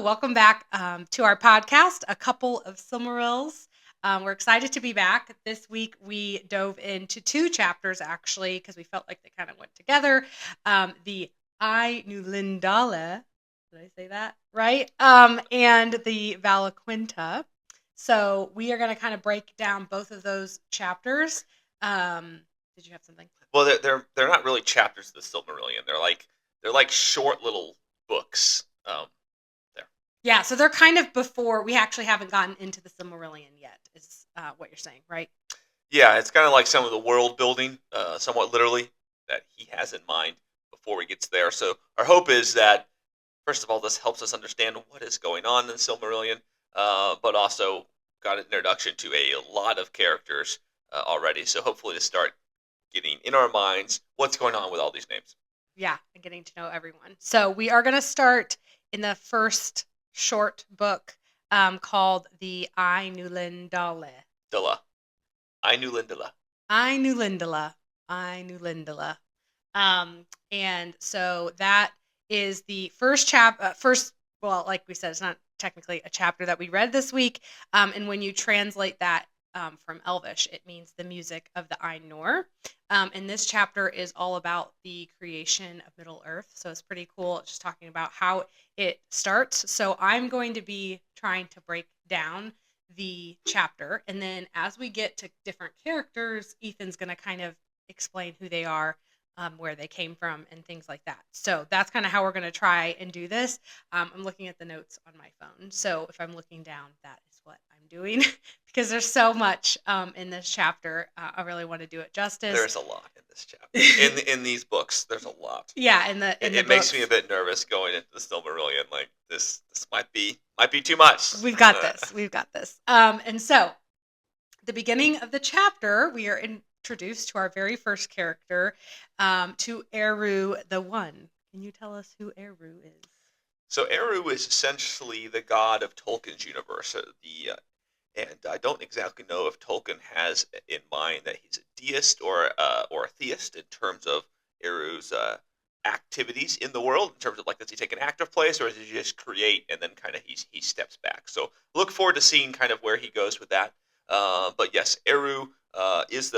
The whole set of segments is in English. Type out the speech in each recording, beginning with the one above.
welcome back to our podcast, A Couple of Silmarils. We're excited to be back. This week we dove into two chapters, actually, because we felt like they kind of went together. The Ainulindale, did I say that right? And the Valaquenta. So we are going to kind of break down both of those chapters. Did you have something? Well, they're not really chapters of the Silmarillion. They're like short little books. There. Yeah, so they're kind of before, we actually haven't gotten into the Silmarillion yet, is what you're saying, right? Yeah, it's kind of like some of the world building, somewhat literally, that he has in mind before he gets there. So our hope is that, first of all, this helps us understand what is going on in the Silmarillion, but also got an introduction to a lot of characters already. So hopefully to start getting in our minds what's going on with all these names. Yeah, and getting to know everyone. So we are going to start in the first short book called the Ainulindale. Ainulindale. Ainulindale. And so that is the first well, like we said, it's not technically a chapter that we read this week. And when you translate that from Elvish, it means the music of the Ainur. And this chapter is all about the creation of Middle Earth. So it's pretty cool. It's just talking about how it starts. So I'm going to be trying to break down the chapter. And then as we get to different characters, Ethan's going to kind of explain who they are, where they came from, and things like that. So that's kind of how we're going to try and do this. I'm looking at the notes on my phone. So if I'm looking down, that is what I'm doing because there's so much in this chapter. I really want to do it justice. There's a lot in this chapter. in these books, there's a lot. Yeah, it makes me a bit nervous going into the Silmarillion. Like this might be too much. We've got this. We've got this. And so, the beginning of the chapter, we are introduced to our very first character, to Eru the One. Can you tell us who Eru is? So Eru is essentially the god of Tolkien's universe. And I don't exactly know if Tolkien has in mind that he's a deist or a theist in terms of Eru's activities in the world. In terms of, like, does he take an active place, or does he just create and then kind of he steps back? So look forward to seeing kind of where he goes with that. But yes, Eru ends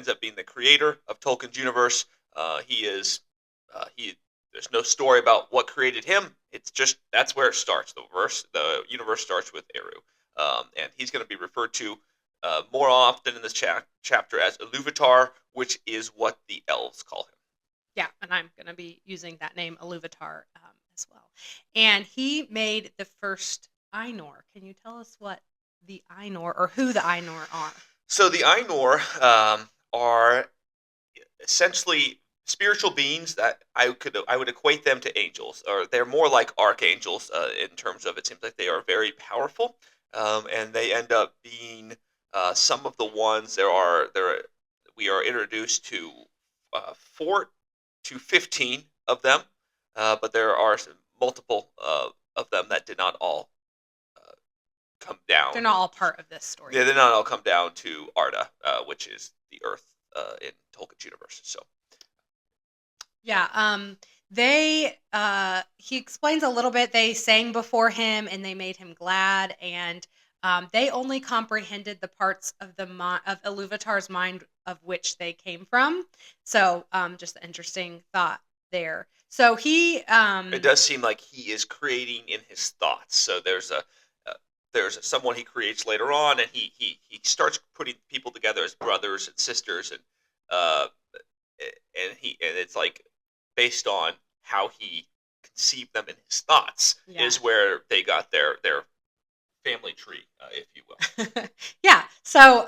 up being the creator of Tolkien's universe. There's no story about what created him. It's just that's where it starts. The universe starts with Eru, and he's going to be referred to more often in this chapter as Iluvatar, which is what the elves call him. Yeah, and I'm going to be using that name, Iluvatar, as well. And he made the first Ainur. Can you tell us what the Ainur, or who the Ainur are? So the Ainur are essentially spiritual beings that I would equate them to angels, or they're more like archangels in terms of, it seems like they are very powerful, and they end up being some of the ones we are introduced to 4 to 15 of them, but there are multiple of them that did not all come down. They're not all part of this story. Yeah, they're not all come down to Arda, which is the Earth in Tolkien's universe. So, yeah, he explains a little bit. They sang before him, and they made him glad, and they only comprehended the parts of of Iluvatar's mind of which they came from. So, just an interesting thought there. So it does seem like he is creating in his thoughts. So there's someone he creates later on, and he starts putting people together as brothers and sisters, and it's like based on how he conceived them in his thoughts is where they got their family tree, if you will. Yeah. So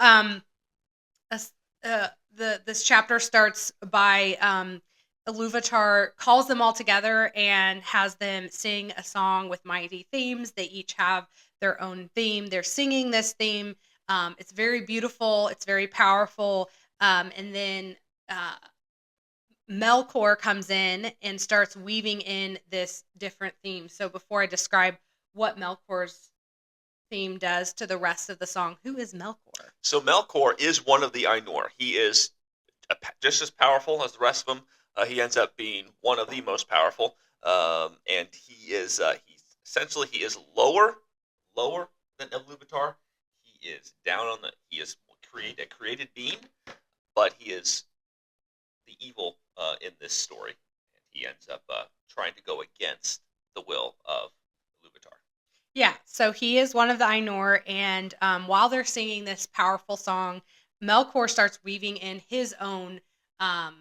this chapter starts by Iluvatar calls them all together and has them sing a song with mighty themes. They each have their own theme. They're singing this theme. It's very beautiful. It's very powerful. And then Melkor comes in and starts weaving in this different theme. So before I describe what Melkor's theme does to the rest of the song, who is Melkor? So Melkor is one of the Ainur. He is just as powerful as the rest of them. He ends up being one of the most powerful, and he's essentially he is lower than Iluvatar. He is down on the. He is a created being, but he is the evil in this story, and he ends up trying to go against the will of Iluvatar. Yeah, so he is one of the Ainur, and while they're singing this powerful song, Melkor starts weaving in his own um,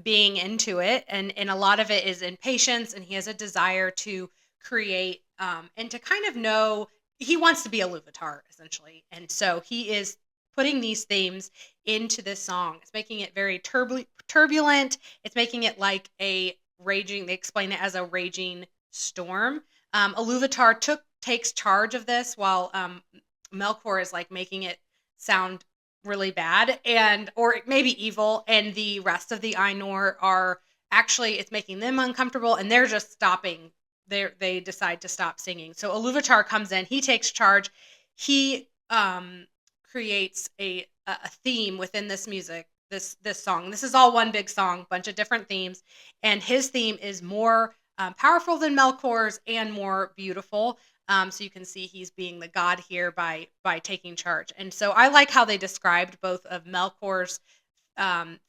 being into it, and a lot of it is impatience, and he has a desire to create and to kind of know he wants to be a Luvatar essentially, and so he is putting these themes into this song. It's making it very turbulent. It's making it like a raging. They explain it as a raging storm. Iluvatar takes charge of this while Melkor is like making it sound really bad and or maybe evil, and the rest of the Ainur are actually it's making them uncomfortable, and they're just stopping. They decide to stop singing. So Iluvatar comes in. He takes charge. He creates a theme within this music. This song. This is all one big song, bunch of different themes, and his theme is more powerful than Melkor's and more beautiful. So you can see he's being the god here by taking charge. And so I like how they described both of Melkor's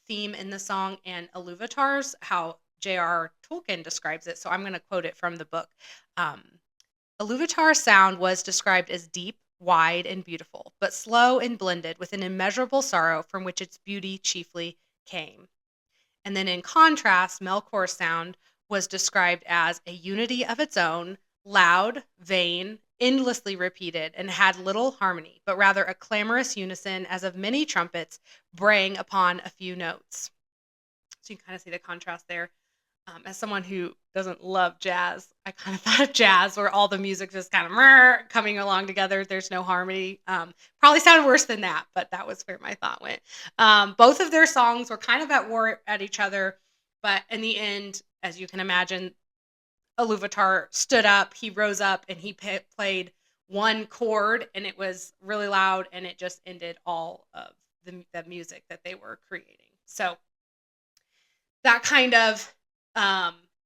theme in the song and Iluvatar's, how J.R. Tolkien describes it. So I'm going to quote it from the book. Um, Iluvatar's sound was described as deep, wide, and beautiful, but slow and blended with an immeasurable sorrow from which its beauty chiefly came. And then in contrast, Melkor's sound was described as a unity of its own, loud, vain, endlessly repeated, and had little harmony, but rather a clamorous unison as of many trumpets braying upon a few notes. So you can kind of see the contrast there. As someone who doesn't love jazz, I kind of thought of jazz where all the music just kind of coming along together. There's no harmony. Probably sounded worse than that, but that was where my thought went. Both of their songs were kind of at war at each other, but in the end, as you can imagine, Iluvatar stood up, he rose up, and he played one chord, and it was really loud, and it just ended all of the music that they were creating. So that kind of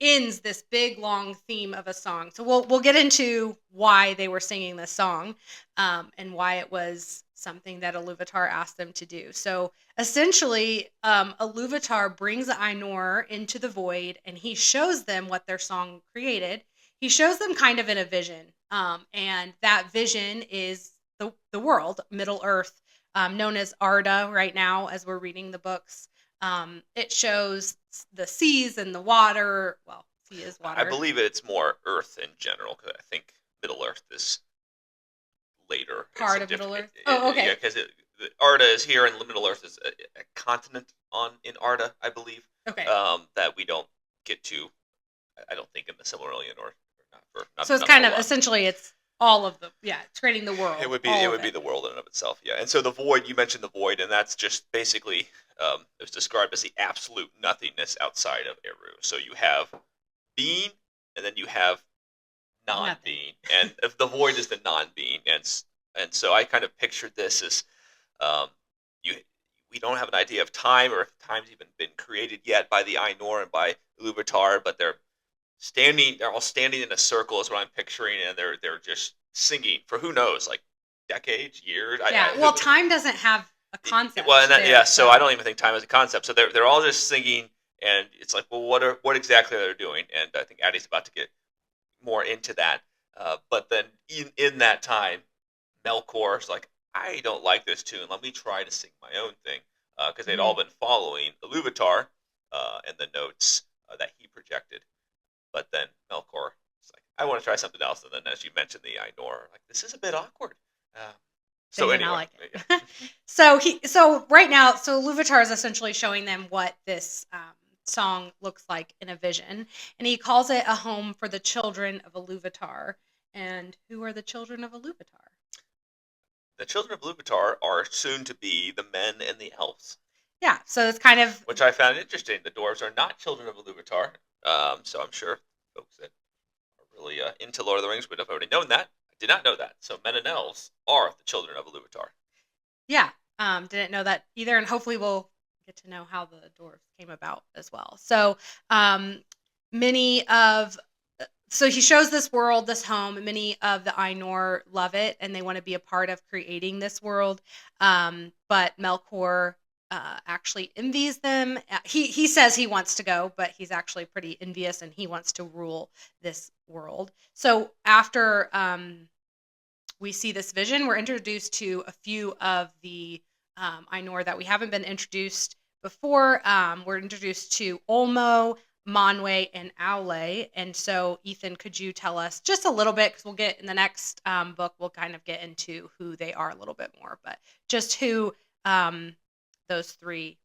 ends this big long theme of a song. So we'll get into why they were singing this song and why it was something that Iluvatar asked them to do. So essentially, Iluvatar brings the Ainur into the void, and he shows them what their song created. He shows them kind of in a vision, and that vision is the world, Middle Earth, known as Arda right now as we're reading the books. It shows the seas and the water. Well, sea is water. I believe it's more Earth in general, because I think Middle Earth is later. Part of Middle Earth. Oh, okay. Yeah, because Arda is here, and Middle Earth is a continent in Arda, I believe. Okay. That we don't get to. I don't think in the Silmarillion or not. So it's kind of essentially it's all of the it's creating the world. It would be the world in and of itself, yeah. And so the void, you mentioned the void, and that's just basically it was described as the absolute nothingness outside of Eru. So you have being, and then you have non-being, and if the void is the non-being, and so I kind of pictured this as you. We don't have an idea of time, or if time's even been created yet by the Ainur and by Iluvatar, but they're all standing in a circle is what I'm picturing, and they're just singing for who knows, like decades, years. Yeah, time doesn't have a concept. Well, and so I don't even think time is a concept. So they're all just singing, and it's like, well, what exactly are they doing? And I think Addie's about to get more into that. But then in that time, Melkor's like, I don't like this tune. Let me try to sing my own thing, because they'd all been following Iluvatar and the notes that he projected. But then Melkor is like, I want to try something else. And then, as you mentioned, the Ainur, like, this is a bit awkward. So anyway, like it. so right now, Iluvatar is essentially showing them what this song looks like in a vision, and he calls it a home for the children of Iluvatar. And who are the children of Iluvatar? The children of Iluvatar are soon to be the men and the elves. Yeah, so it's kind of which I found interesting. The dwarves are not children of Iluvatar. So I'm sure folks that are really into Lord of the Rings would have already known that. I did not know that. So men and elves are the children of Iluvatar. Yeah, didn't know that either, and hopefully we'll get to know how the dwarves came about as well. So many of So he shows this world, this home, and many of the Ainur love it, and they want to be a part of creating this world. But Melkor actually envies them. He says he wants to go, but he's actually pretty envious, and he wants to rule this world. So after we see this vision, we're introduced to a few of the Ainur that we haven't been introduced before. We're introduced to Olmo, Manwe, and Aule. And so, Ethan, could you tell us just a little bit? Because we'll get in the next book, we'll kind of get into who they are a little bit more, but just who those three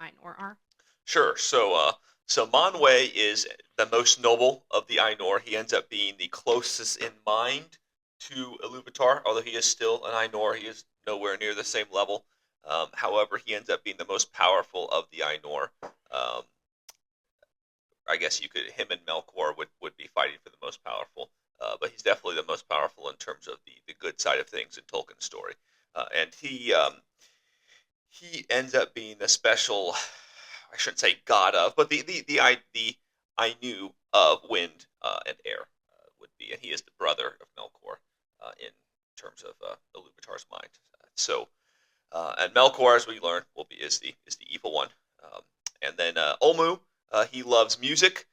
Ainur are. Sure. So Manwë is the most noble of the Ainur. He ends up being the closest in mind to Iluvatar, although he is still an Ainur. He is nowhere near the same level. However, he ends up being the most powerful of the Ainur. Um, I guess him and Melkor would be fighting for the most powerful. But he's definitely the most powerful in terms of the good side of things in Tolkien's story. And he ends up being a special, I shouldn't say god of, but the Ainu of wind and air would be, and he is the brother of Melkor in terms of Iluvatar's mind. And Melkor, as we learn, is the evil one. And then Olmu, he loves music.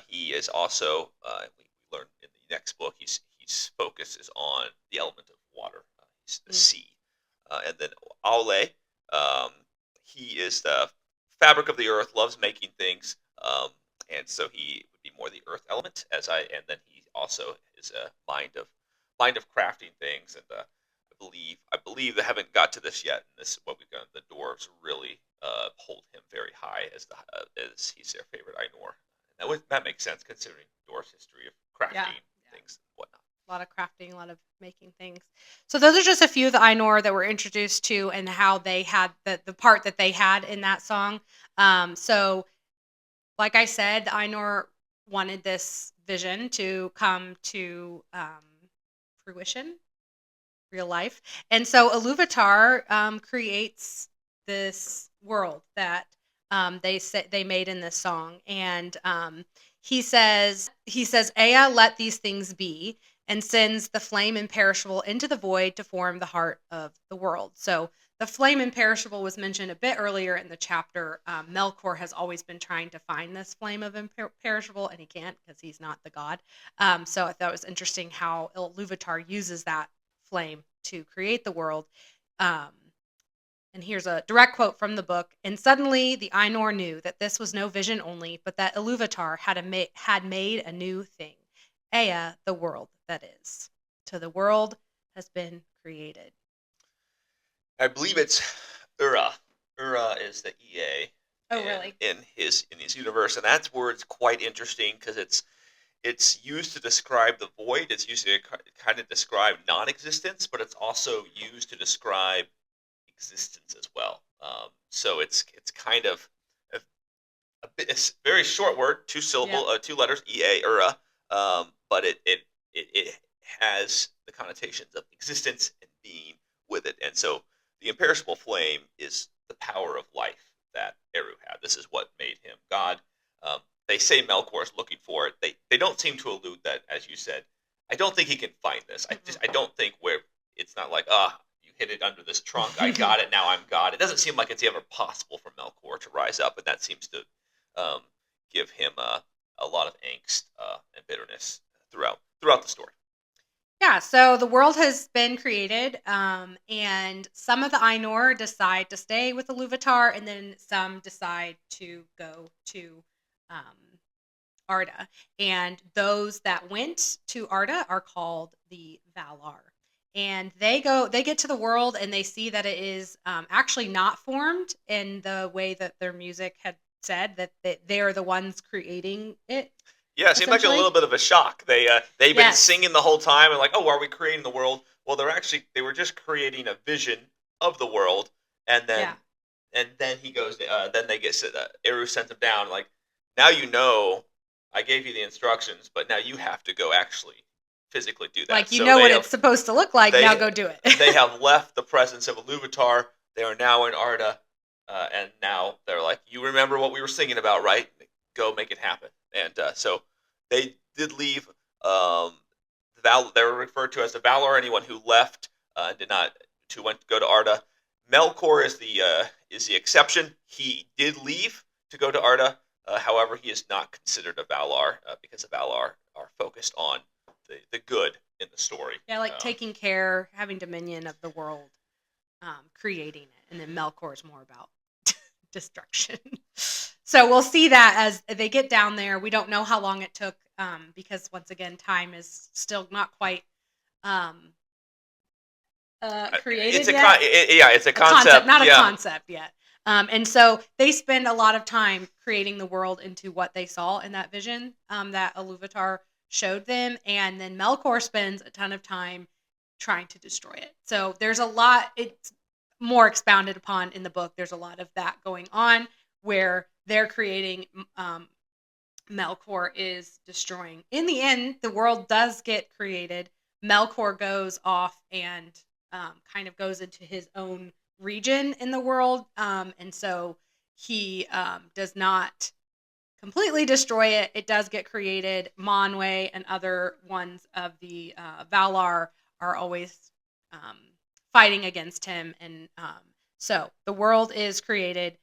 He is also we learn in the next book his focus is on the element of water. He's the sea. And then Aule, um, he is the fabric of the earth, loves making things, and so he would be more the earth element. And then he also is a mind of crafting things. And I believe they haven't got to this yet. And this what we've got. The dwarves really hold him very high as he's their favorite Ainur. That makes sense considering dwarves' history of crafting things and whatnot. A lot of crafting, a lot of making things. So those are just a few of the Ainur that we're introduced to and how they had the part that they had in that song. So like I said, the Ainur wanted this vision to come to fruition, real life. And so Iluvatar creates this world that they made in this song. And he says, Ea, let these things be, and sends the flame imperishable into the void to form the heart of the world. So the flame imperishable was mentioned a bit earlier in the chapter. Melkor has always been trying to find this flame of imperishable, and he can't because he's not the god. So I thought it was interesting how Iluvatar uses that flame to create the world. And here's a direct quote from the book. And suddenly the Ainur knew that this was no vision only, but that Iluvatar had made a new thing. Ea, the world that is. So the world has been created. I believe it's Ura. Ura is the EA. Oh, really? In his universe, and that's where it's quite interesting because it's used to describe the void. It's used to kind of describe non-existence, but it's also used to describe existence as well. So it's kind of it's a very short word, two letters, EA, Ura, but it has the connotations of existence and being with it, and so the imperishable flame is the power of life that Eru had. This is what made him God. They say Melkor is looking for it. They don't seem to allude that, as you said. I don't think he can find this. I don't think where it's not like you hid it under this trunk. I got it. Now I'm God. It doesn't seem like it's ever possible for Melkor to rise up, and that seems to give him a lot of angst and bitterness throughout the story. Yeah, so the world has been created, and some of the Ainur decide to stay with the Iluvatar, and then some decide to go to Arda. And those that went to Arda are called the Valar. And they get to the world, and they see that it is actually not formed in the way that their music had said, that they are the ones creating it. Yeah, it seemed like a little bit of a shock. They've been singing the whole time and like, oh, are we creating the world? Well, they were just creating a vision of the world, and then he goes. Then they get Eru sends him down. Like, now I gave you the instructions, but now you have to go actually physically do that. Like, what it's supposed to look like. Now go do it. They have left the presence of Iluvatar. They are now in Arda, and now they're like, you remember what we were singing about, right? Go make it happen. And so they did leave Um, they were referred to as the Valar. Anyone who left did not to went to go to Arda. Melkor is the exception. He did leave to go to Arda. However, he is not considered a Valar because the Valar are focused on the good in the story. Yeah, like taking care, having dominion of the world, creating it, and then Melkor is more about destruction. So we'll see that as they get down there. We don't know how long it took because once again, time is still not quite um, created It's a yet. yeah, it's a concept, Not a yeah. concept yet. And so they spend a lot of time creating the world into what they saw in that vision that Iluvatar showed them, and then Melkor spends a ton of time trying to destroy it. So there's a lot. It's more expounded upon in the book. There's a lot of that going on where they're creating. Melkor is destroying. In the end, the world does get created. Melkor goes off and kind of goes into his own region in the world. And so he does not completely destroy it. It does get created. Manwë and other ones of the Valar are always um, fighting against him. And so the world is created.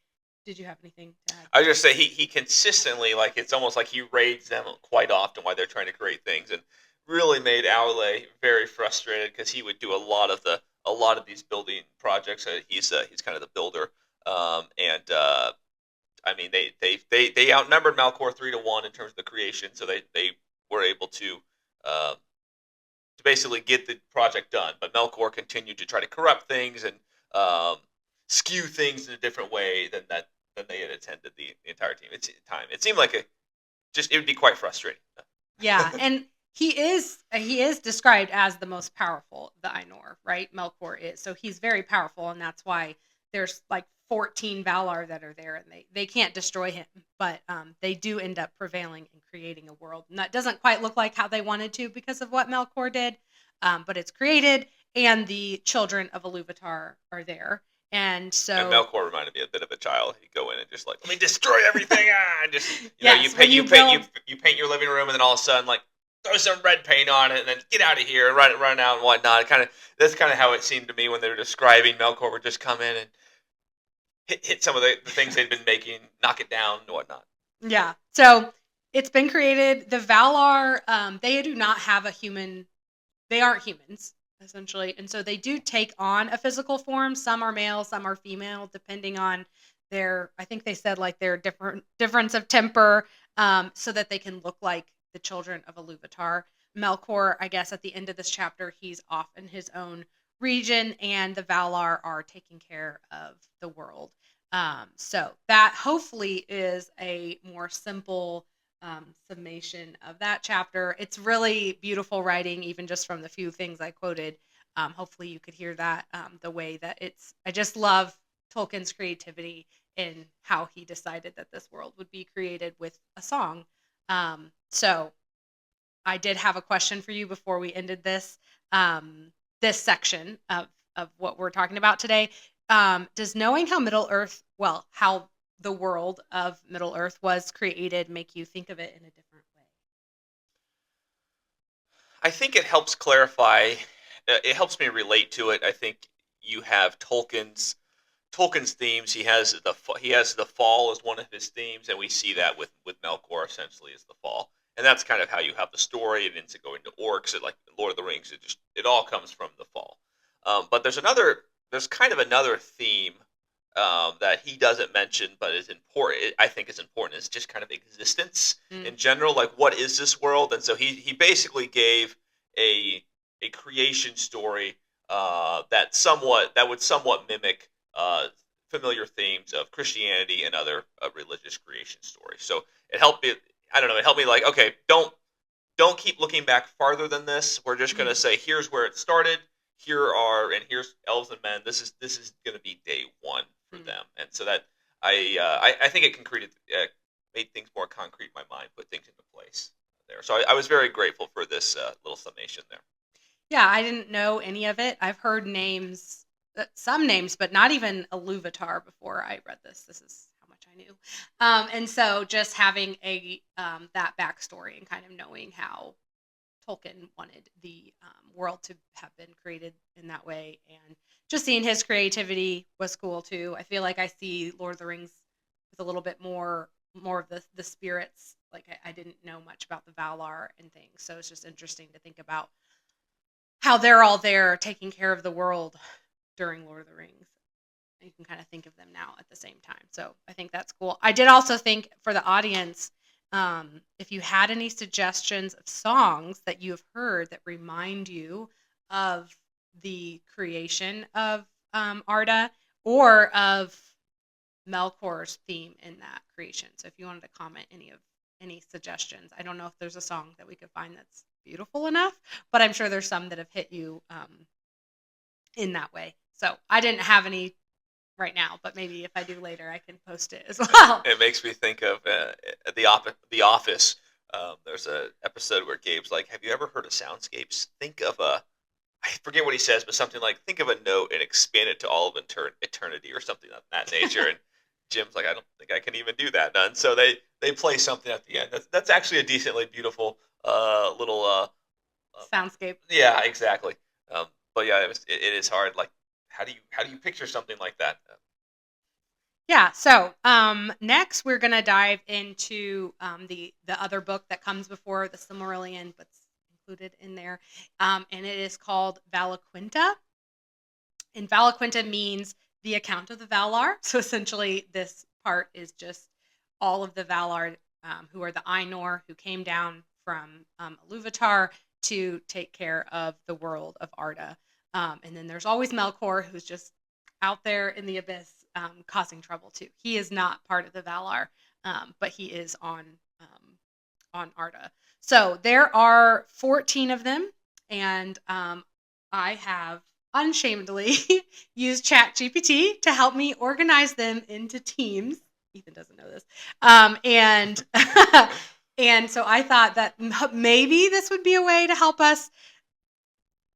Did you have anything to add? I was just say he consistently, like, it's almost like he raids them quite often while they're trying to create things, and really made Aule very frustrated because he would do a lot of these building projects. He's kind of the builder, and I mean they outnumbered Malcor 3-1 in terms of the creation, so they were able to basically get the project done. But Melkor continued to try to corrupt things and um, skew things in a different way than they had intended the entire time. It seemed like it would be quite frustrating. Yeah, and he is described as the most powerful of the Ainur, right? Melkor is. So he's very powerful, and that's why there's like 14 Valar that are there, and they can't destroy him, but they do end up prevailing and creating a world. And that doesn't quite look like how they wanted to because of what Melkor did, but it's created, and the children of Iluvatar are there. And And so Melkor reminded me a bit of a child. He'd go in and just like, let me destroy everything. And just yes, when you build you paint your living room, and then all of a sudden, like, throw some red paint on it, and then get out of here and run out and whatnot. That's kind of how it seemed to me when they were describing Melkor would just come in and hit some of the things they'd been making, knock it down and whatnot. Yeah. So it's been created. The Valar, they do not have a human. They aren't humans essentially, and so they do take on a physical form. Some are male, some are female, depending on their. I think they said like their difference of temper, so that they can look like the children of Iluvatar. Melkor, I guess, at the end of this chapter, he's off in his own region, and the Valar are taking care of the world. So that hopefully is a more simple summation of that chapter. It's really beautiful writing, even just from the few things I quoted. Hopefully, you could hear that the way that it's. I just love Tolkien's creativity in how he decided that this world would be created with a song. So, I did have a question for you before we ended this section of what we're talking about today. Does knowing how how the world of Middle Earth was created make you think of it in a different way? I think it helps clarify. It helps me relate to it. I think you have Tolkien's themes. He has the fall as one of his themes, and we see that with Melkor essentially as the fall, and that's kind of how you have the story. It ends up going to orcs, and like Lord of the Rings. It all comes from the fall. But there's kind of another theme that he doesn't mention, but is important. I think is important. Is just kind of existence in Mm. general. Like, what is this world? And so he basically gave a a creation story that would somewhat mimic familiar themes of Christianity and other religious creation stories. So it helped me. I don't know. It helped me, like, okay, don't keep looking back farther than this. We're just going to Mm. say, here's where it started. Here's elves and men. This is going to be day one for Mm. them. And so that I think it concreted made things more concrete in my mind, put things into place there. So I was very grateful for this little summation there. Yeah, I didn't know any of it. I've heard names, some names, but not even Iluvatar before I read this. This is how much I knew. And so just having a that backstory and kind of knowing how Tolkien wanted the world to have been created in that way, and just seeing his creativity was cool too. I feel like I see Lord of the Rings with a little bit more of the spirits. Like I didn't know much about the Valar and things, so it's just interesting to think about how they're all there taking care of the world during Lord of the Rings. You can kind of think of them now at the same time. So I think that's cool. I did also think for the audience, if you had any suggestions of songs that you have heard that remind you of the creation of Arda or of Melkor's theme in that creation. So if you wanted to comment any suggestions, I don't know if there's a song that we could find that's beautiful enough, but I'm sure there's some that have hit you in that way. So I didn't have any right now, but maybe if I do later, I can post it as well. It makes me think of the Office. There's an episode where Gabe's like, "Have you ever heard of soundscapes? Think of a I forget what he says, but something like, think of a note and expand it to all of eternity or something of that nature." And Jim's like, "I don't think I can even do that, none." So they play something at the end. That's actually a decently beautiful little Soundscape. yeah, exactly. But yeah, it is hard. Like, how do you picture something like that? Yeah. So next we're gonna dive into the other book that comes before the Silmarillion, but's included in there, and it is called Valaquenta. And Valaquenta means the account of the Valar. So essentially, this part is just all of the Valar who are the Ainur who came down from Iluvatar to take care of the world of Arda. And then there's always Melkor, who's just out there in the abyss causing trouble too. He is not part of the Valar, but he is on Arda. So there are 14 of them, and I have unshamedly used ChatGPT to help me organize them into teams. Ethan doesn't know this, and and so I thought that maybe this would be a way to help us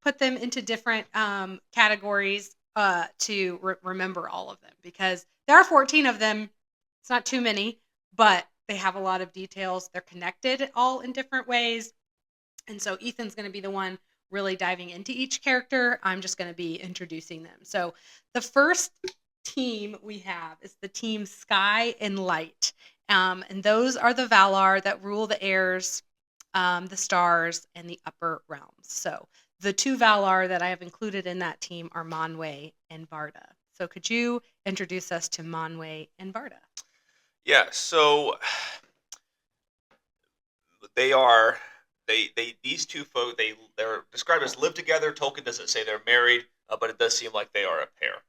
put them into different categories to remember all of them, because there are 14 of them. It's not too many, but they have a lot of details. They're connected all in different ways. And so Ethan's going to be the one really diving into each character. I'm just going to be introducing them. So the first team we have is the team Sky and Light. And those are the Valar that rule the airs, the stars, and the upper realms. So the two Valar that I have included in that team are Manwë and Varda. So could you introduce us to Manwë and Varda? Yeah, so they are they these two folk they're described as live together. Tolkien doesn't say they're married, but it does seem like they are a pair.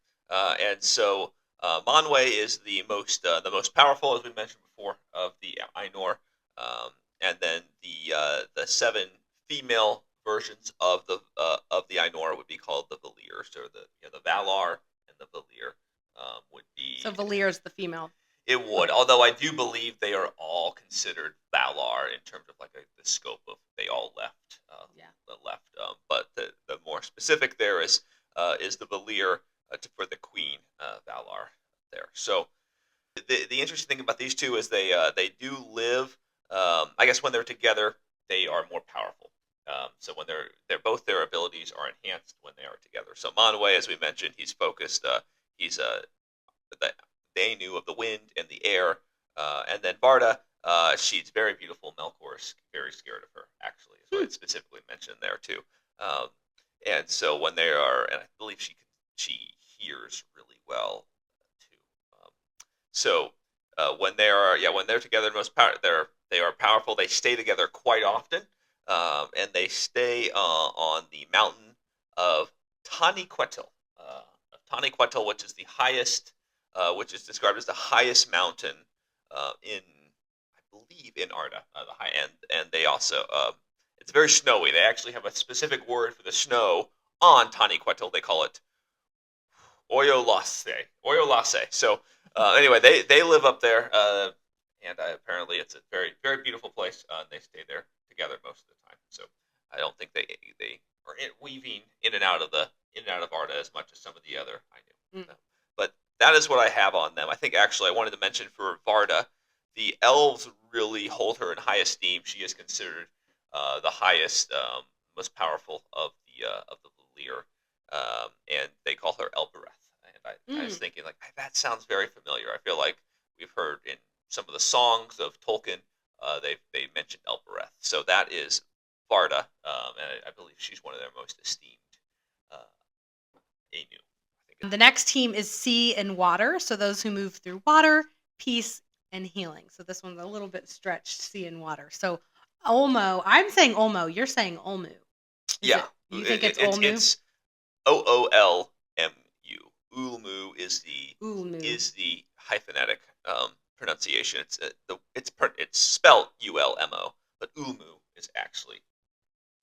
And so Manwë is the most powerful, as we mentioned before, of the Ainur, and then the seven female versions of the Ainur would be called the Valir. So the Valar and the Valir would be. So Valir is the female. It would, Okay. although I do believe they are all considered Valar in terms of like the scope of they all left. Yeah. Left. But the more specific there is the Valir for the Queen Valar there. So the interesting thing about these two is they do live. I guess when they're together, they are more powerful. So when they're both their abilities are enhanced when they are together. So Manwë, as we mentioned, he's focused. He's the Ainu of the wind and the air, and then Varda, she's very beautiful. Melkor is very scared of her. Actually, is what it specifically mentioned there too. Um, and so when they are, and I believe she hears really well too. So when they're together, they are powerful. They stay together quite often, and they stay on the mountain of Taniquetil, which is the highest, which is described as the highest mountain in, I believe, in Arda, the high end, and they also it's very snowy. They actually have a specific word for the snow on Taniquetil. They call it Oyolase. Oyolase. So anyway, they live up there, and apparently it's a very very beautiful place. They stay there together most of the time. So I don't think they are weaving in and out of Arda as much as some of the other I knew. Mm. But that is what I have on them. I think actually I wanted to mention for Varda, the elves really hold her in high esteem. She is considered the highest, most powerful of the Valir, and they call her Elbereth. And I was Mm. thinking, like, that sounds very familiar. I feel like we've heard in some of the songs of Tolkien, they mentioned Elbereth. So that is Varda, and I believe she's one of their most esteemed uh, Ainu. I think The next team is sea and water. So those who move through water, peace, and healing. So this one's a little bit stretched, sea and water. So Olmo, I'm saying Olmo. You're saying Olmu. Is yeah, it? You think it's Olmu? it's Oolmu. Ulmu Ulmu. is the hyphenetic pronunciation. It's spelled Ulmo, but Ulmu is actually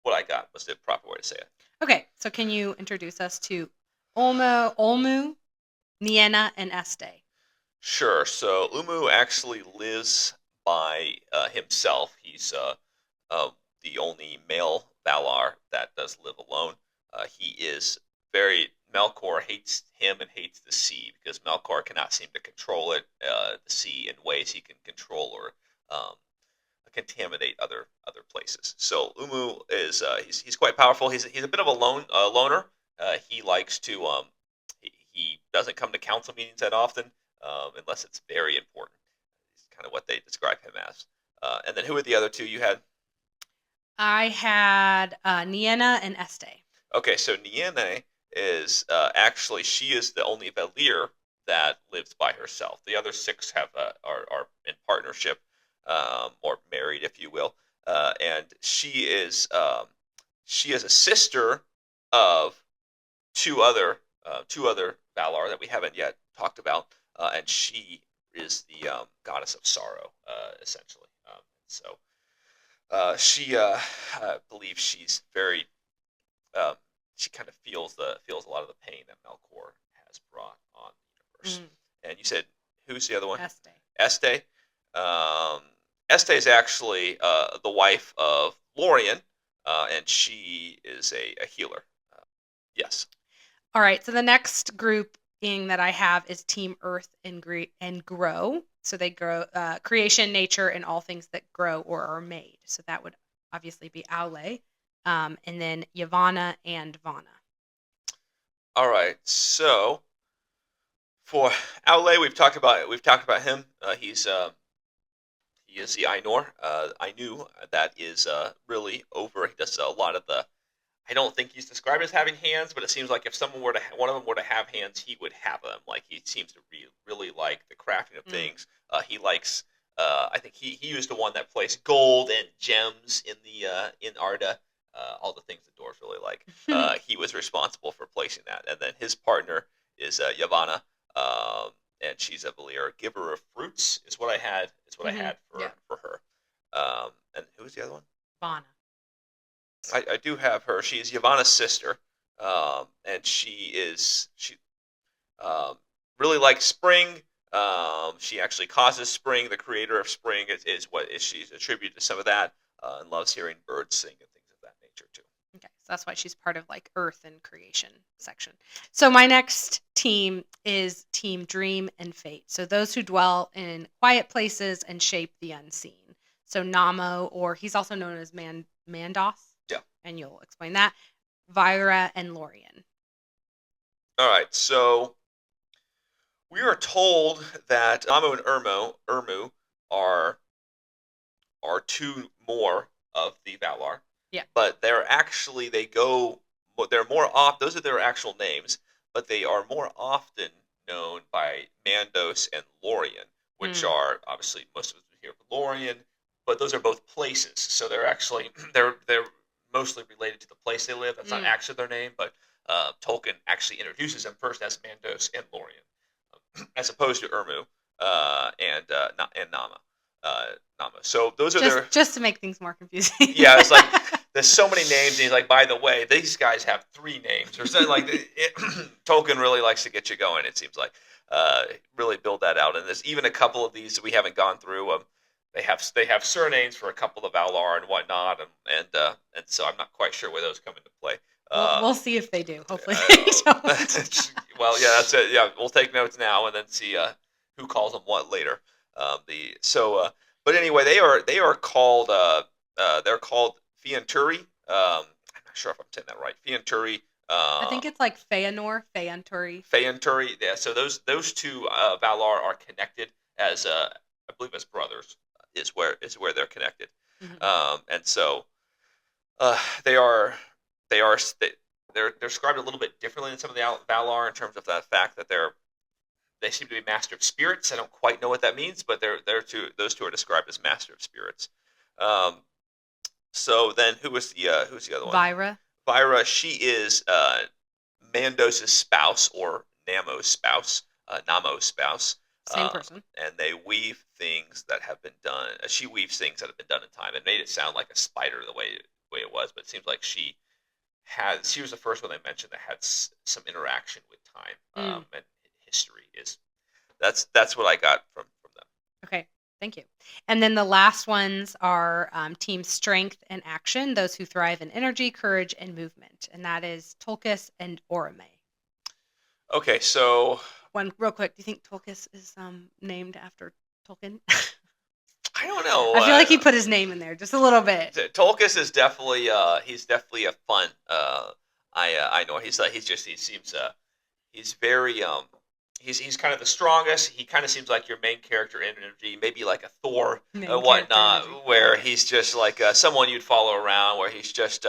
what I got was the proper way to say it. Okay, so can you introduce us to Olmu, Niena, and Este? Sure. So Umu actually lives by himself. He's uh, the only male Valar that does live alone. He is very. Melkor hates him and hates the sea because Melkor cannot seem to control it, the sea, in ways he can control or um, contaminate other places. So Umu is he's quite powerful. He's a bit of a loner. He likes to he doesn't come to council meetings that often unless it's very important. It's kind of what they describe him as. And then who are the other two you had? I had Niena and Este. Okay, so Niene is actually she is the only Valir that lives by herself. The other six have are in partnership or married, if you will, and she is a sister of two other Valar that we haven't yet talked about, and she is the goddess of sorrow, essentially. She I believe she's very um, she kind of feels a lot of the pain that Melkor has brought on the universe. Mm, And you said who's the other one? Este. Este. Um, Este is actually the wife of Lorien, and she is a healer. Yes. All right, so the next grouping that I have is Team Earth and Grow. So they grow creation, nature, and all things that grow or are made. So that would obviously be Aule, and then Yavanna and Vana. All right. So for Aule, we've talked about him. He is the Ainur. Ainu that is really over. He does a lot of the. I don't think he's described as having hands, but it seems like if someone were to one of them were to have hands, he would have them. Like he seems to really like the crafting of things. He likes. I think he was the one that placed gold and gems in Arda. All the things the dwarves really like. He was responsible for placing that, and then his partner is Yavanna, um, and she's a Valir, giver of fruits. Is what I had. Is what I had Yeah. for her. And who was the other one? Vana. I do have her. She is Yavanna's sister, and she um, really likes spring. She actually causes spring. The creator of spring is what is she's attributed to some of that, and loves hearing birds sing and things of that nature too. Okay, so that's why she's part of like Earth and creation section. So my next team is Team Dream and Fate. So those who dwell in quiet places and shape the unseen. So Namo, or he's also known as Mandos. Yeah. And you'll explain that. Vyra and Lorien. All right, so we are told that Amu and Irmu are two more of the Valar. Yeah. But they're more off. Those are their actual names, but they are more often known by Mandos and Lorien, which are obviously most of us would hear of Lorien, but those are both places. So they're actually they're mostly related to the place they live. That's not actually their name, but Tolkien actually introduces them first as Mandos and Lorien, as opposed to Irmu and Nama. Nama. So those are just to make things more confusing. Yeah, it's like there's so many names. And he's like, by the way, these guys have three names or something. Like Tolkien really likes to get you going. It seems like really build that out. And there's even a couple of these that we haven't gone through. They have surnames for a couple of Valar and whatnot, and so I'm not quite sure where those come into play. We'll see if they do. Hopefully they don't. Well, yeah, that's it. Yeah, we'll take notes now and then see who calls them what later. But anyway, they are called Fianturi. I'm not sure if I'm saying that right. Fianturi. I think it's like Feanor, Feanturi. Fianturi. Yeah. So those two Valar are connected as I believe as brothers is where they're connected. Hmm. And so uh, they are they are they're described a little bit differently than some of the Valar in terms of the fact that they seem to be master of spirits. I don't quite know what that means, but those two are described as master of spirits. Um, so then who's the other one? Vira, Vyra. She is Mandos's spouse or Namo's spouse. same Uh, person. and they weave things that have been done. She weaves things that have been done in time. It made it sound like a spider the way it was, but it seems like she was the first one they mentioned that had some interaction with time Mm. and history. That's what I got from them. Okay, thank you. And then the last ones are team strength and action, those who thrive in energy, courage, and movement. And that is Tolkis and Orome. Okay, so One real quick, do you think Tolkis is named after Tolkien? I don't know. I feel like he put his name in there just a little bit. Tolkis is definitely he's definitely a fun. I know he seems he's very he's kind of the strongest. He kind of seems like your main character in energy, maybe like a Thor Main character whatnot, energy. where Okay. he's just like someone you'd follow around, where he's just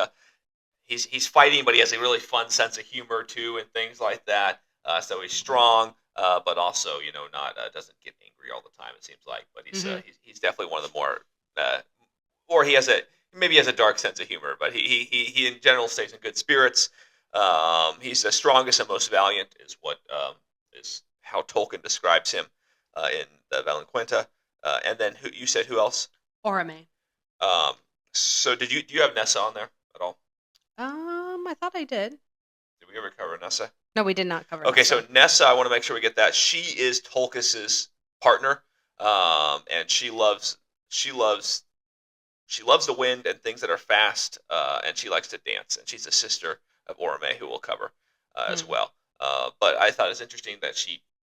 he's fighting, but he has a really fun sense of humor too, and things like that. So he's strong, but also not doesn't get angry all the time. It seems like, but Hmm. he's definitely one of the more or he has a maybe he has a dark sense of humor, but he in general stays in good spirits. He's the strongest and most valiant, is what is how Tolkien describes him in the Valaquenta. And then who you said who else? Orome. Um, so do you have Nessa on there at all? I thought I did. Did we ever cover Nessa? No, we did not cover Okay, so Nessa. Nessa, I want to make sure we get that. She is Tolkis's partner, and she loves she loves the wind and things that are fast, and she likes to dance. And she's a sister of Orome, who we'll cover as Hmm. well. But I thought it's interesting that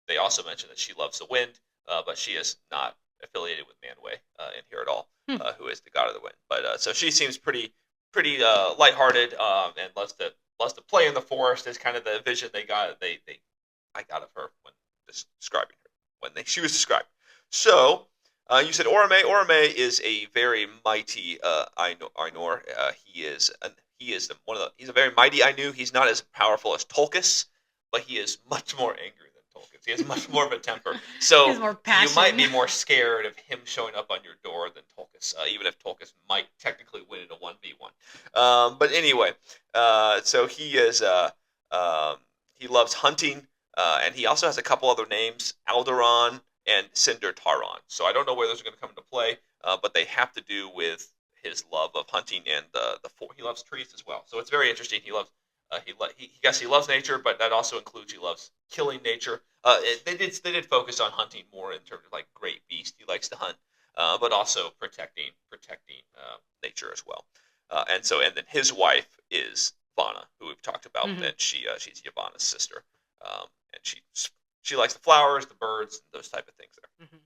they also mentioned that she loves the wind, but she is not affiliated with Manwë in here at all, Hmm. who is the god of the wind. But so she seems pretty lighthearted, and loves to play in the forest. Is kind of the vision they I got of her when describing her she was described. So you said Orome. Orome is a very mighty Ainur. He's a very mighty Ainu. He's not as powerful as Tolkis, but he is much more angry than Tolkis. He has much more of a temper. He has So more you might passion. be more scared of him showing up on your door than Tolkis, even if Tolkis might technically win in a 1v1. But anyway, so he loves hunting, and he also has a couple other names: Alderon and Cinder Taron. So I don't know where those are going to come into play, but they have to do with his love of hunting and he loves trees as well. So it's very interesting. He loves nature, but that also includes he loves killing nature. They did focus on hunting more in terms of like great beast he likes to hunt, but also protecting nature as well. And then his wife is Vana, who we've talked about, Hmm. and she's Yavanna's sister, and she likes the flowers, the birds, and those type of things there. Hmm.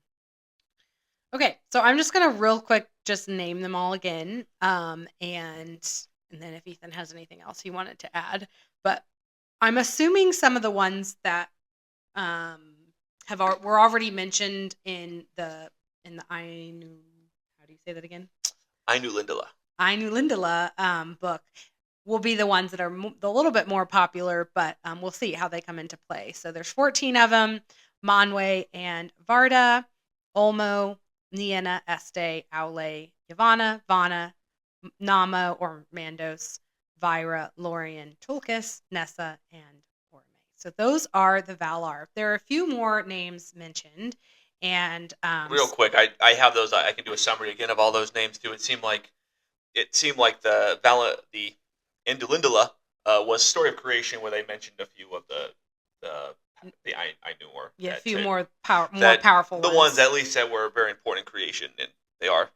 Okay, so I'm just gonna real quick just name them all again, and then if Ethan has anything else he wanted to add, but I'm assuming some of the ones that um, were already mentioned in the Ainu. How do you say that again? Ainulindale. Ainulindale book will be the ones that are a little bit more popular, but we'll see how they come into play. So there's 14 of them: Manwë and Varda, Olmo, Nienna, Este, Aule, Yavanna, Vana, Nama or Mandos, Vyra, Lorien, Tulkas, Nessa, and Orme. So those are the Valar. There are a few more names mentioned, and Real quick, I have those. I can do a summary again of all those names too. It seemed like the Indolindala was story of creation, where they mentioned a few of the the Ainur yeah, a that few to, more that powerful the ones ones. at least that were very important in creation, and they are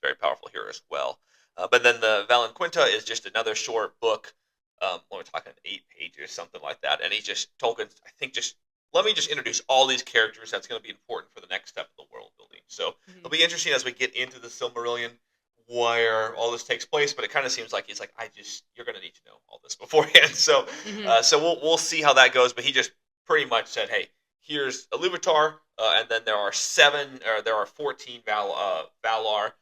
very powerful here as well. But then the Valenquinta is just another short book. We're talking 8 pages, something like that, and he just Tolkien. I think just let me just introduce all these characters. That's going to be important for the next step of the world building. So Mhm. it'll be interesting as we get into the Silmarillion where all this takes place, but it kind of seems like he's like, you're going to need to know all this beforehand. So, Mhm. so we'll see how that goes. But he just pretty much said, hey, here's Iluvatar, and then there are 14 Valar,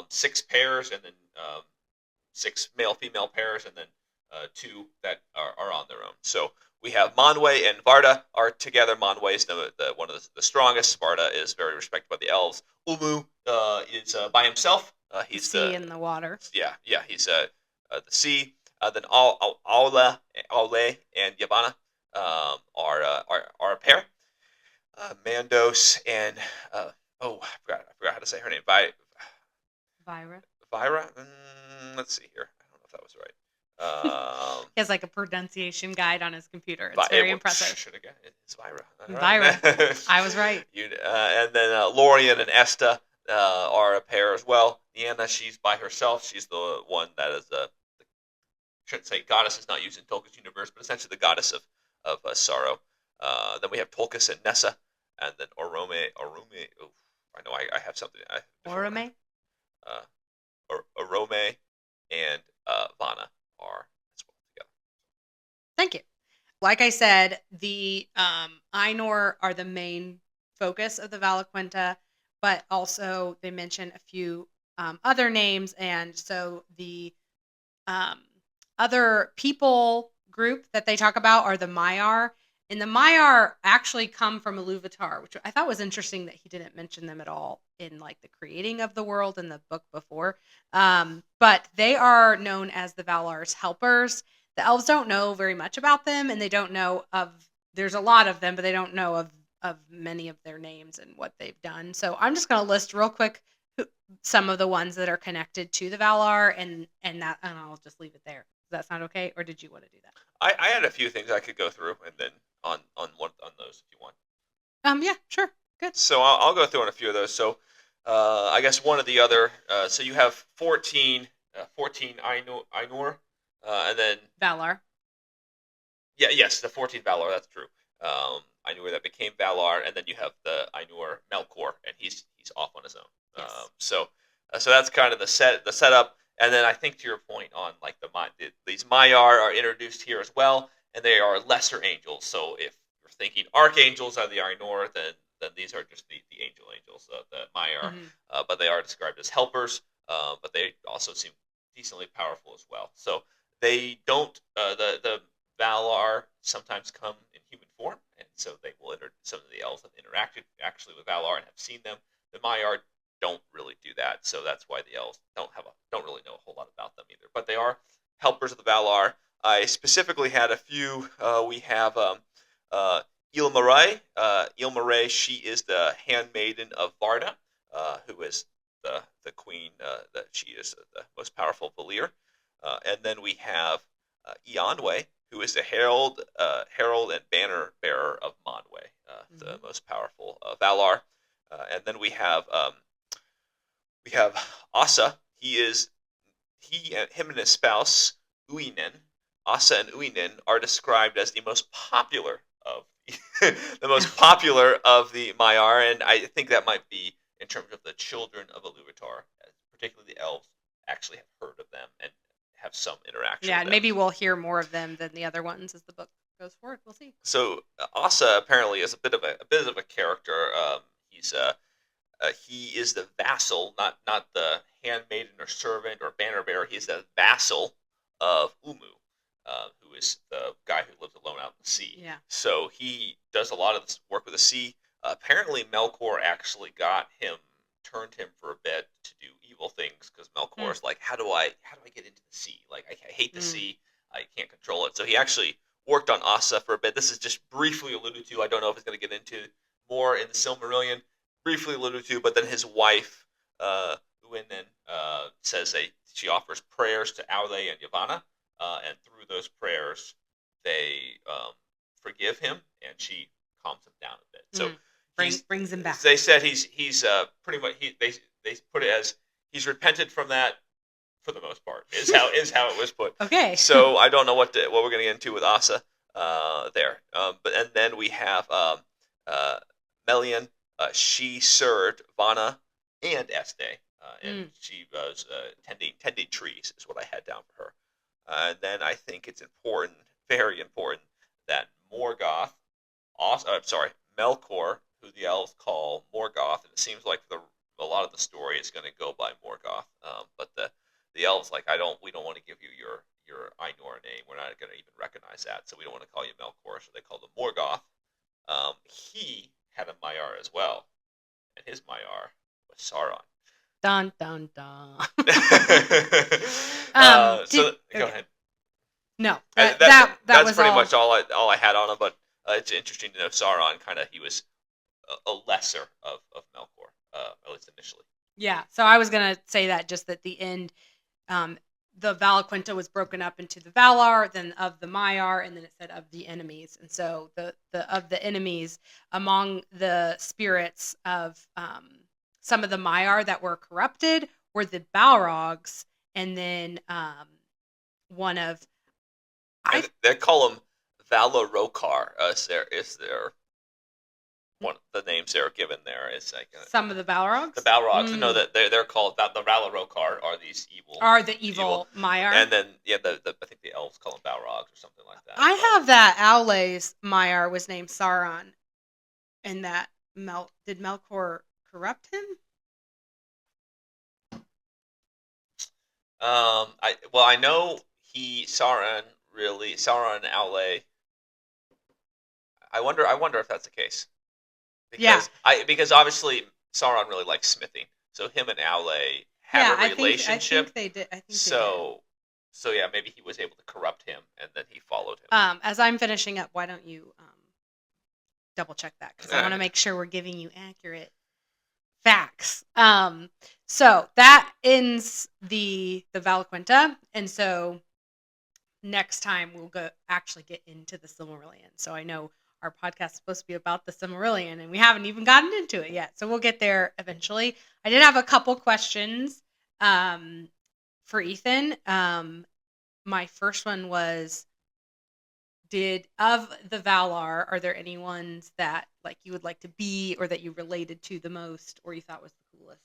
6 pairs, and then 6 male-female pairs, and then 2 that are on their own. So we have Manwë and Varda are together. Manwë is one of the strongest. Varda is very respected by the elves. Umu is by himself. The He's sea the and the water. he's the sea. Then Aule and Yavanna are a pair. Mandos and I forgot how to say her name. Vira. Vira. Let's see here. I don't know if that was right. He has like a pronunciation guide on his computer. It's But very impressive. should have got it. It's Vira. All Vira. right. I was right. And then Lorien and Esta are a pair as well. Nienna, she's by herself. She's the one that is shouldn't say goddess is not used in Tolkien's universe, but essentially the goddess of sorrow. Then we have Tolkis and Nessa, and then Orome. Oh, I know I have something. Orome? Orome and Vanna are as well together. Thank you. Like I said, the Ainur are the main focus of the Valaquenta, but also they mention a few other names, and so the other people group that they talk about are the Maiar, and the Maiar actually come from Iluvatar, which I thought was interesting that he didn't mention them at all in like the creating of the world in the book before. But they are known as the Valar's helpers. The elves don't know very much about them, and they don't know of. There's a lot of them, but they don't know of many of their names and what they've done. So I'm just going to list real quick some of the ones that are connected to the Valar, and I'll just leave it there. Does that sound okay, or did you want to do that? I had a few things I could go through, and then on those if you want. Yeah, sure, good. So I'll go through on a few of those. So I guess one of the other. So you have 14 Ainur, and then Valar. yes, the 14th Valar. That's true. Ainur that became Valar, and then you have the Ainur Melkor, and he's off on his own. Yes. So that's kind of the setup. And then I think to your point on like these Maiar are introduced here as well, and they are lesser angels. So if you're thinking archangels are the Ainur, then these are just the angels, the Maiar. Mm-hmm. But they are described as helpers, but they also seem decently powerful as well. So they don't the Valar sometimes come in human form, and so they will some of the elves have interacted actually with Valar and have seen them. The Maiar don't really do that, so that's why the elves don't really know a whole lot about them either. But they are helpers of the Valar. I specifically had a few. We have Ilmarai. Ilmarai, she is the handmaiden of Varda, who is the queen. That she is the most powerful Valir. And then we have Eonwë, who is the herald and banner bearer of Manwë, the most powerful Valar. And then we have Asa. Him and his spouse Uinen. Asa and Uinen are described as the most popular of the Maiar, and I think that might be in terms of the children of Iluvatar, particularly the elves actually have heard of them and have some interaction. Yeah, with and them. maybe we'll hear more of them than the other ones as the book goes forward. We'll see. So Asa apparently is a bit of a character. He is the vassal, not the handmaiden or servant or banner bearer. He is the vassal of Umu, who is the guy who lives alone out in the sea. Yeah. So he does a lot of this work with the sea. Apparently, Melkor actually turned him for a bit to do evil things because Melkor is like, how do I get into the sea? Like I hate the sea. I can't control it. So he actually worked on Asa for a bit. This is just briefly alluded to. I don't know if he's going to get into more in the Silmarillion. Briefly alluded to, but then his wife, Uinen, says she offers prayers to Aule and Yavanna, and through those prayers, they forgive him, and she calms him down a bit. So brings him back. They said he's pretty much they put it as he's repented from that for the most part. Is how it was put. Okay. So I don't know what we're going to get into with Asa there, and then we have Melian. She served Vanna and Este. and Mm. she was tending trees is what I had down for her. And then I think it's important, very important, that Morgoth, also, sorry, Melkor, who the elves call Morgoth, and it seems like a lot of the story is going to go by Morgoth. But the elves we don't want to give you your Ainur name. We're not going to even recognize that, so we don't want to call you Melkor. So they call them Morgoth. He had a Maiar as well, and his Maiar was Sauron. Dun dun dun. So go Okay. ahead. No, And that that's was pretty all. much all I had on him. But it's interesting to know Sauron. Kind of, he was a lesser of Melkor, at least initially. Yeah. So I was gonna say that just at the end, um, the Valaquenta was broken up into the Valar, then of the Maiar, and then it said of the enemies. And so the of the enemies among the spirits of some of the Maiar that were corrupted were the Balrogs, and then one of I And they call him Valarokar. Is there one of the names they're given there is like some of the the Balrogs Balrogs. No, that they're called the Valarokar are these are the evil Maiar. and then yeah, I think the elves call them Balrogs or something like that. I have that Aule's Maiar was named Sauron, and that did Melkor corrupt him? I know Sauron and Aule. I wonder if that's the case Yeah, because obviously Sauron really likes smithing, so him and Aule yeah. have a relationship. They did. I think they did. So yeah, maybe he was able to corrupt him, and then he followed him. As I'm finishing up, why don't you double check that, because I want to make sure we're giving you accurate facts. So that ends the Valaquenta, and so next time we'll go actually get into the Silmarillion. So I know our podcast is supposed to be about the Silmarillion, and we haven't even gotten into it yet. So we'll get there eventually. I did have a couple questions for Ethan. My first one was, of the Valar, are there any ones that like you would like to be, or that you related to the most, or you thought was the coolest?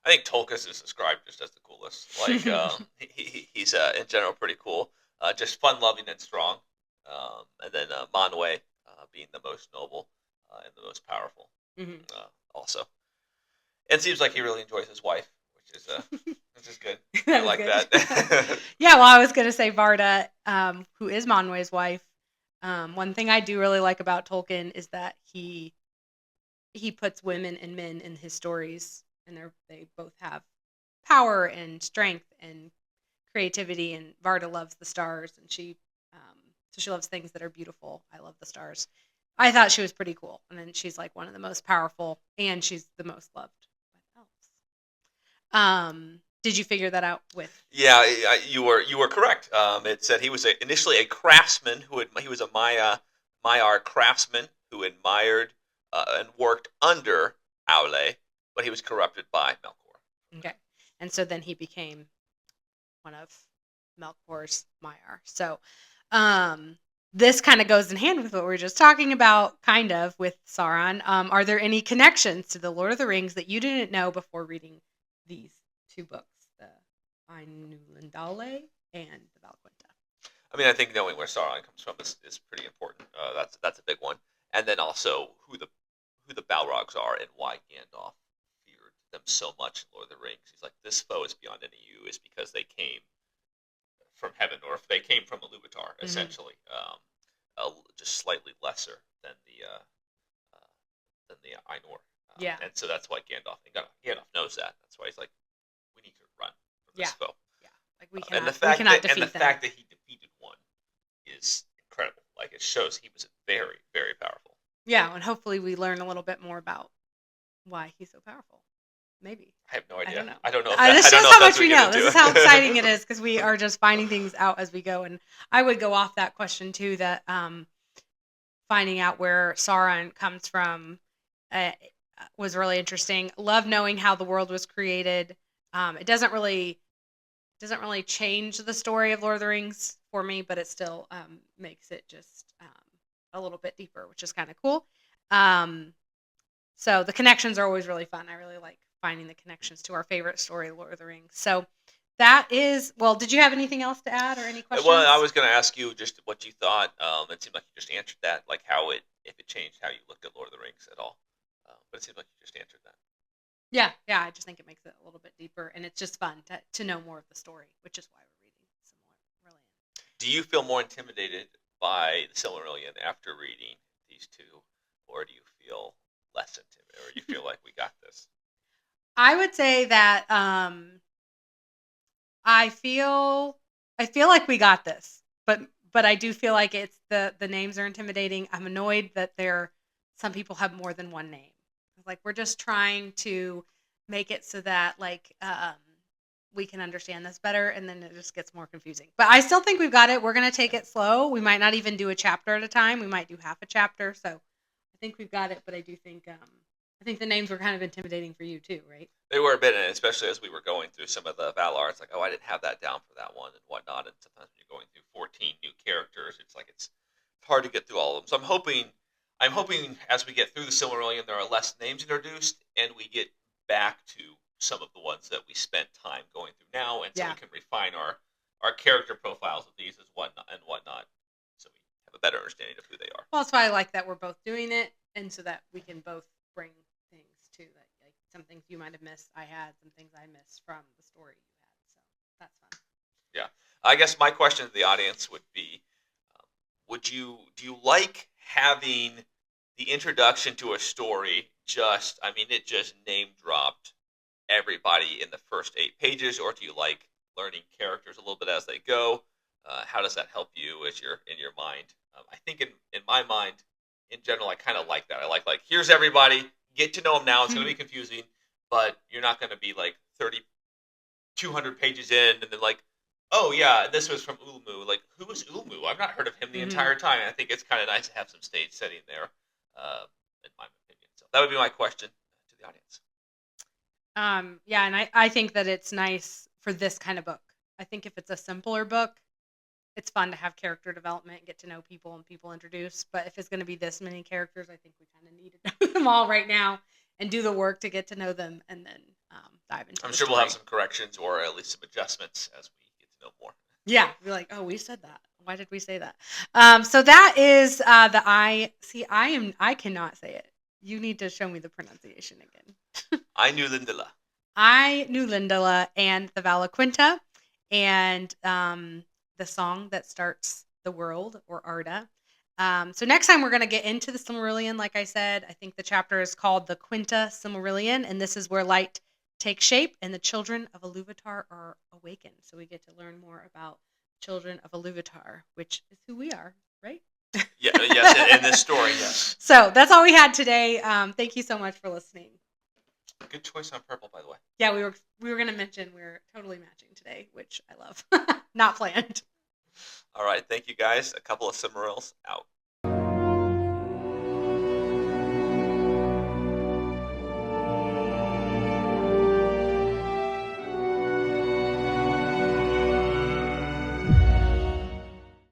I think Tolkien is described just as the coolest. Like he's in general pretty cool, just fun-loving and strong. And then Manwë being the most noble and the most powerful, Mm-hmm. also. And it seems like he really enjoys his wife, which is good. I That is like good. that. Yeah, well, I was going to say Varda, who is Manwë's wife. One thing I do really like about Tolkien is that he puts women and men in his stories, and they both have power and strength and creativity. And Varda loves the stars, and so she loves things that are beautiful. I love the stars. I thought she was pretty cool, and then she's like one of the most powerful, and she's the most loved by elves. Did you figure that out with? Yeah, you were correct. It said he was initially a craftsman he was a Maiar craftsman who admired and worked under Aule, but he was corrupted by Melkor. Okay, and so then he became one of Melkor's Maiar. So, this kind of goes in hand with what we were just talking about, kind of with Sauron. Are there any connections to the Lord of the Rings that you didn't know before reading these two books, the Ainulindale and the Valaquenta? I mean, I think knowing where Sauron comes from is pretty important. That's a big one, and then also who the Balrogs are and why Gandalf feared them so much in Lord of the Rings. He's like, this foe is beyond any you, is because they came from heaven, or if they came from Iluvatar, essentially, just slightly lesser than the Ainur. Yeah. And so that's why Gandalf knows that. That's why he's like, we need to run from this foe. Yeah, like we And cannot defeat the them. fact that he defeated one is incredible. Like, it shows he was very, very powerful. Yeah, and hopefully we learn a little bit more about why he's so powerful. Maybe. I have no idea. I don't know. This shows I how don't much we know. This is how exciting it is, because we are just finding things out as we go. And I would go off that question too, that finding out where Sauron comes from was really interesting. Love knowing how the world was created. It doesn't really change the story of Lord of the Rings for me, but it still makes it just a little bit deeper, which is kind of cool. So the connections are always really fun. I really like finding the connections to our favorite story, Lord of the Rings. So that is, well, did you have anything else to add or any Well, I questions? was going to ask you just what you thought. It seemed like you just answered that, like if it changed how you looked at Lord of the Rings at all. But it seems like you just answered that. Yeah, I just think it makes it a little bit deeper, and it's just fun to know more of the story, which is why we're reading Silmarillion. Do you feel more intimidated by the Silmarillion after reading these two, or do you feel less intimidated, or you feel like we got this? I would say that I feel like we got this, but I do feel like it's the names are intimidating. I'm annoyed that some people have more than one name. Like we're just trying to make it so that we can understand this better, and then it just gets more confusing. But I still think we've got it. We're gonna take it slow. We might not even do a chapter at a time. We might do half a chapter. So I think we've got it. But I think the names were kind of intimidating for you too, right? They were a bit, and especially as we were going through some of the Valar, it's like, oh, I didn't have that down for that one and whatnot. And sometimes when you're going through 14 new characters, it's like it's hard to get through all of them. So I'm hoping as we get through the Silmarillion, there are less names introduced, and we get back to some of the ones that we spent time going through now, and so we Yeah. can refine our character profiles of these as whatnot, so we have a better understanding of who they are. Well, that's why I like that we're both doing it, and so that we can both bring things too. That like some things you might have missed, I had some things I missed from the story you had. So that's fun. Yeah, I guess my question to the audience would be: do you like having the introduction to a story? It just name dropped everybody in the first 8 pages, or do you like learning characters a little bit as they go? How does that help you as you're in your mind? I think in my mind, in general, I kind of like that. I like here's everybody, get to know them now. It's going to be confusing, but you're not going to be like 200 pages in and then like, oh yeah, this was from Ulmu. Like, who was Ulmu? I've not heard of him the Mm-hmm. entire time. And I think it's kind of nice to have some stage setting there, in my opinion. So that would be my question to the audience. Yeah, and I think that it's nice for this kind of book. I think if it's a simpler book, it's fun to have character development and get to know people and people introduced. But if it's going to be this many characters, I think we kind of need to know them all right now and do the work to get to know them and then dive into I'm the sure we'll story. have some corrections or at least some adjustments as we get to know more. Yeah, be like, oh, we said that. Why did we say that? So that is the I. See, I cannot say it. You need to show me the pronunciation again. Ainulindale. Ainulindale and the Valaquenta, and the song that starts the world, or Arda. So next time we're going to get into the Silmarillion. Like I said, I think the chapter is called the Quinta Silmarillion, and this is where light takes shape and the children of Iluvatar are awakened. So we get to learn more about children of Iluvatar, which is who we are, right? Yeah, yes, in this story, yes. So that's all we had today. Thank you so much for listening. Good choice on purple, by the way. Yeah, we were gonna mention we're totally matching today, which I love. Not planned. All right, thank you guys. A couple of Cimmerils out.